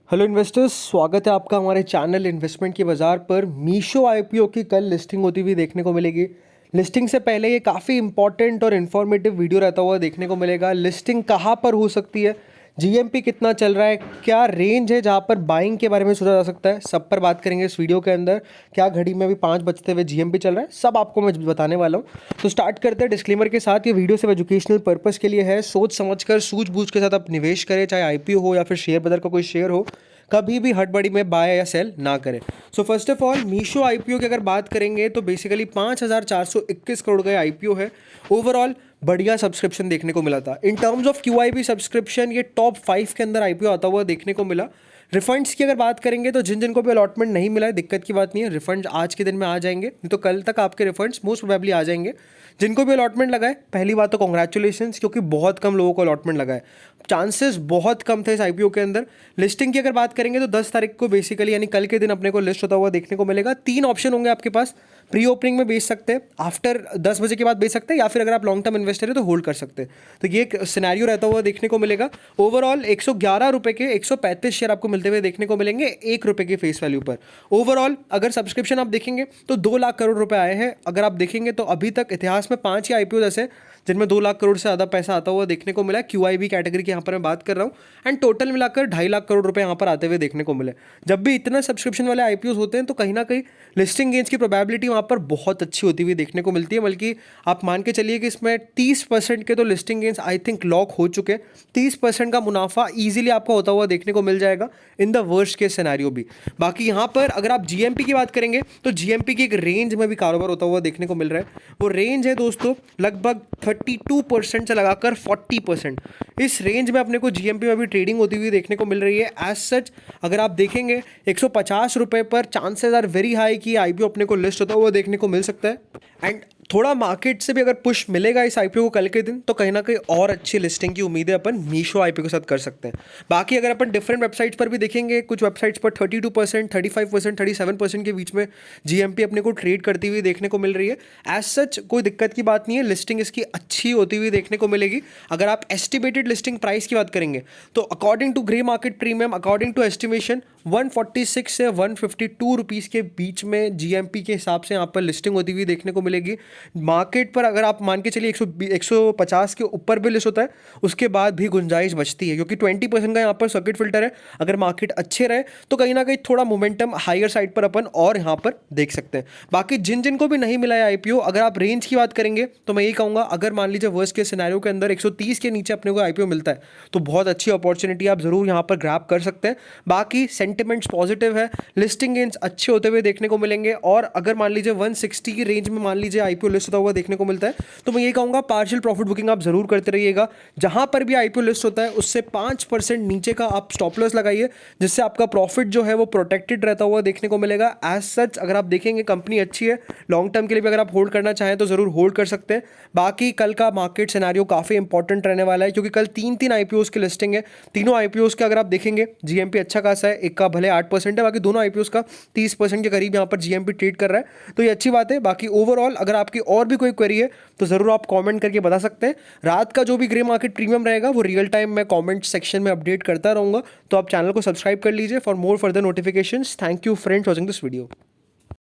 Hello investors, स्वागत है आपका हमारे चैनल इन्वेस्टमेंट के बाज़ार पर। मीशो आईपीओ की कल लिस्टिंग होती हुई देखने को मिलेगी। लिस्टिंग से पहले ये काफ़ी इंपॉर्टेंट और इन्फॉर्मेटिव वीडियो रहता हुआ देखने को मिलेगा। लिस्टिंग कहाँ पर हो सकती है, जीएमपी कितना चल रहा है, क्या रेंज है जहाँ पर बाइंग के बारे में सोचा जा सकता है, सब पर बात करेंगे इस वीडियो के अंदर। क्या घड़ी में भी 5 बजते हुए जीएमपी चल रहा है, सब आपको मैं बताने वाला हूँ। तो स्टार्ट करते हैं डिस्क्लेमर के साथ। ये वीडियो सिर्फ एजुकेशनल पर्पस के लिए है। सोच समझकर सूझबूझ के साथ आप निवेश करें, चाहे आईपीओ हो या फिर शेयर बाजार का कोई शेयर हो। कभी भी हड़बड़ी में बाय या सेल ना करें। So first of all Meesho IPO की अगर बात करेंगे तो बेसिकली 5,421 करोड़ का आईपीओ है। ओवरऑल बढ़िया सब्सक्रिप्शन देखने को मिला था। In terms of QIB subscription ये टॉप 5 के अंदर आईपीओ आता हुआ देखने को मिला। रिफंड्स की अगर बात करेंगे तो जिन जिन को भी अलॉटमेंट नहीं मिला है, दिक्कत की बात नहीं है, रिफंड आज के दिन में आ जाएंगे, नहीं तो कल तक आपके रिफंड्स मोस्ट प्रोबेबली आ जाएंगे। जिनको भी अलॉटमेंट लगा है, पहली बात तो कॉन्ग्रेचुलेशंस, क्योंकि बहुत कम लोगों को अलॉटमेंट लगा है। चांसेस बहुत कम थे इस आईपीओ के अंदर। लिस्टिंग की अगर बात करेंगे तो 10 तारीख को बेसिकली यानी कल के दिन अपने को लिस्ट होता हुआ देखने को मिलेगा। 3 ऑप्शन होंगे आपके पास। प्री ओपनिंग में बेच सकते हैं, आफ्टर 10 बजे के बाद बेच सकते हैं, या फिर अगर आप लॉन्ग टर्म इन्वेस्टर है तो होल्ड कर सकते हैं। तो ये एक सिनेरियो रहता हुआ देखने को मिलेगा। ओवरऑल 111 रुपये के 135 शेयर आपको मिलते हुए देखने को मिलेंगे, 1 रुपये के फेस वैल्यू पर। ओवरऑल अगर सब्सक्रिप्शन आप देखेंगे तो 2 लाख करोड़ रुपए आए हैं। अगर आप देखेंगे तो अभी तक इतिहास में 5 ही आईपीओ ऐसे जिनमें 2 लाख करोड़ से ज़्यादा पैसा आता हुआ देखने को मिला। क्यूआईबी कैटेगरी की यहाँ पर मैं बात कर रहा हूँ, एंड टोटल मिलाकर 2.5 लाख करोड़ रुपए यहाँ पर आते हुए देखने को मिले। जब भी इतना सब्सक्रिप्शन वाले आईपीओ होते हैं तो कहीं ना कहीं लिस्टिंग गेन्स की प्रोबेबिलिटी वहाँ पर बहुत अच्छी होती हुई देखने को मिलती है। बल्कि आप मान के चलिए कि इसमें 30% के तो listing gains I think lock हो चुके हैं। 30% का मुनाफा ईजिली आपको होता हुआ देखने को मिल जाएगा in the worst case scenario भी। बाकी यहाँ पर अगर आप जीएमपी की बात करेंगे तो जीएमपी की एक रेंज में भी कारोबार होता हुआ देखने को मिल रहा है। वो रेंज है दोस्तों लगभग 32% से लगाकर 40%। इस रेंज में अपने को जीएमपी में भी ट्रेडिंग होती हुई देखने को मिल रही है। एज सच अगर आप देखेंगे 150 रुपये पर चांसेस आर वेरी हाई कि आईपीओ अपने को लिस्ट होता हुआ देखने को मिल सकता है। एंड थोड़ा मार्केट से भी अगर पुश मिलेगा इस आईपीओ को कल के दिन तो कहीं ना कहीं और अच्छी लिस्टिंग की उम्मीदें अपन मीशो आईपीओ के साथ कर सकते हैं। बाकी अगर अपन डिफरेंट वेबसाइट्स पर भी देखेंगे, कुछ वेबसाइट्स पर 32%, 35%, 37% के बीच में जीएमपी अपने को ट्रेड करती हुई देखने को मिल रही है। एज सच कोई दिक्कत की बात नहीं है, लिस्टिंग इसकी अच्छी होती हुई देखने को मिलेगी। अगर आप एस्टिमेटेड लिस्टिंग प्राइस की बात करेंगे तो according to grey market premium, according to estimation 146 से 152 रुपीज़ के बीच में जीएमपी के हिसाब से यहाँ पर लिस्टिंग होती हुई देखने को मिलेगी। मार्केट पर अगर आप मान के चलिए 150 के ऊपर भी लिस्ट होता है, उसके बाद भी गुंजाइश बचती है, क्योंकि 20% का यहाँ पर सर्किट फिल्टर है। अगर मार्केट अच्छे रहे तो कहीं ना कहीं थोड़ा मोमेंटम हायर साइड पर अपन और यहाँ पर देख सकते हैं। बाकी जिन जिन को भी नहीं मिला है आईपीओ, अगर आप रेंज की बात करेंगे तो मैं यही कहूँगा, अगर मान लीजिए वर्स्ट के सिनेरियो के अंदर 130 के नीचे अपने को आईपीओ मिलता है तो बहुत अच्छी अपॉर्चुनिटी आप जरूर यहाँ पर ग्रैब कर सकते हैं। बाकी सेंटिमेंट्स पॉजिटिव है, लिस्टिंग गेन्स अच्छे होते हुए देखने को मिलेंगे। और अगर मान लीजिए 160 की रेंज में मान लीजिए आईपीओ लिस्ट होता हुआ देखने को मिलता है तो मैं ये कहूँगा पार्शियल प्रॉफिट बुकिंग आप जरूर करते रहिएगा। जहां पर भी आईपीओ लिस्ट होता है उससे 5% नीचे का आप स्टॉप लॉस लगाइए, जिससे आपका प्रॉफिट जो है वो प्रोटेक्टेड रहता हुआ देखने को मिलेगा। एज सच अगर आप देखेंगे कंपनी अच्छी है, लॉन्ग टर्म के लिए भी अगर आप होल्ड करना चाहें तो जरूर होल्ड कर सकते हैं। बाकी कल का मार्केट सिनेरियो काफी इंपॉर्टेंट रहने वाला है, क्योंकि कल 3 आईपीओ की लिस्टिंग है। तीनों आईपीओ के अगर आप देखेंगे जीएमपी अच्छा खासा है, एक का भले 8% है, बाकी दोनों आईपीओ का 30% के करीब यहाँ पर जीएमपी ट्रेड कर रहा है, तो ये अच्छी बात है। बाकी ओवरऑल अगर आपकी और भी कोई क्वेरी है तो जरूर आप कमेंट करके बता सकते हैं। रात का जो भी ग्रे मार्केट प्रीमियम रहेगा वो रियल टाइम मैं कमेंट सेक्शन में अपडेट करता रहूंगा, तो आप चैनल को सब्सक्राइब कर लीजिए for more further notifications. Thank you friends watching this video.